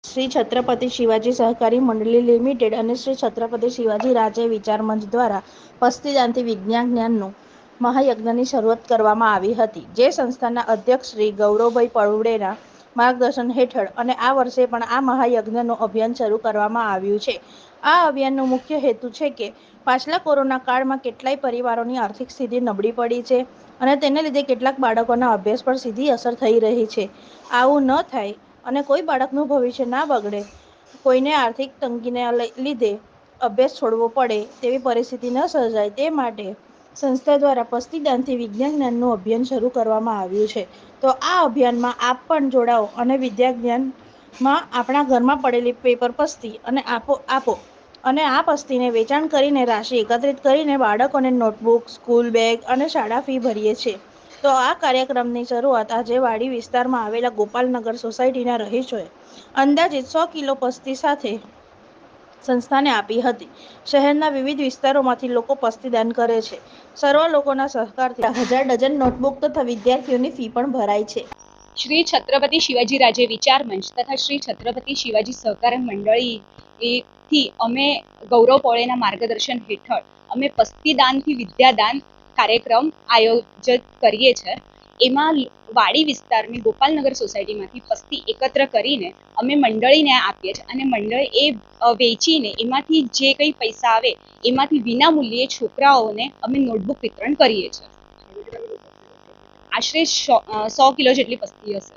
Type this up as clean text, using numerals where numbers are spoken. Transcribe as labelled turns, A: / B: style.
A: શ્રી છત્રપતિ શિવાજી સહકારી મંડળી લિમિટેડ અને શ્રી છત્રપતિ શિવાજી રાજે વિચાર મંચ દ્વારા પસ્તીદાનથી વિજ્ઞાન જ્ઞાનનું મહાયજ્ઞની શરૂઆત કરવામાં આવી હતી, જે સંસ્થાના અધ્યક્ષ શ્રી ગૌરવભાઈ પરુડેના માર્ગદર્શન હેઠળ અને આ વર્ષે પણ આ મહાયજ્ઞનું અભિયાન શરૂ કરવામાં આવ્યું છે. આ અભિયાનનો મુખ્ય હેતુ છે કે પાછલા કોરોના કાળમાં કેટલાય પરિવારોની આર્થિક સ્થિતિ નબળી પડી છે અને તેને લીધે કેટલાક બાળકોના અભ્યાસ પર સીધી અસર થઈ રહી છે. આવું ન થાય અને કોઈ બાળકનું ભવિષ્ય ના બગડે, કોઈને આર્થિક તંગીને લીધે અભ્યાસ છોડવો પડે તેવી પરિસ્થિતિ ન સર્જાય તે માટે સંસ્થા દ્વારા પસ્તીદાનથી વિજ્ઞાન જ્ઞાનનું અભિયાન શરૂ કરવામાં આવ્યું છે. તો આ અભિયાનમાં આપ પણ જોડાઓ અને વિદ્યા જ્ઞાનમાં આપણા ઘરમાં પડેલી પેપર પસ્તી અને આપો અને આ પસ્તીને વેચાણ કરીને રાશિ એકત્રિત કરીને બાળકોને નોટબુક, સ્કૂલ બેગ અને શાળા ફી ભરીએ છીએ. તો આ કાર્યક્રમની શરૂઆત આજે વાડી વિસ્તારમાં આવેલા ગોપાલનગર સોસાયટીના રહીશોએ અંદાજિત 100 કિલો પસ્તી સાથે સંસ્થાને આપી હતી. શહેરના વિવિધ વિસ્તારોમાંથી લોકો પસ્તીદાન કરે છે. સર્વ લોકોના સહકારથી 1000 ડઝન નોટબુક તથા વિદ્યાર્થીઓની ફી પણ ભરાય છે.
B: શ્રી છત્રપતિ શિવાજી રાજે વિચાર મંચ તથા શ્રી છત્રપતિ શિવાજી સહકાર મંડળીથી અમે ગૌરવ પોળેના માર્ગદર્શન હેઠળ અમે પસ્તીદાનથી વિદ્યાદાન કાર્યક્રમ આયોજિત કરીએ છીએ. એમાં વાડી વિસ્તારની ગોપાલનગર સોસાયટીમાંથી પસ્તી એકત્ર કરીને અમે મંડળીને આપીએ છીએ અને મંડળ એ વેચીને એમાંથી જે કંઈ પૈસા આવે એમાંથી વિના મૂલ્યે છોકરાઓને અમે નોટબુક વિતરણ કરીએ છીએ. આશરે 100 કિલો જેટલી પસ્તી હશે.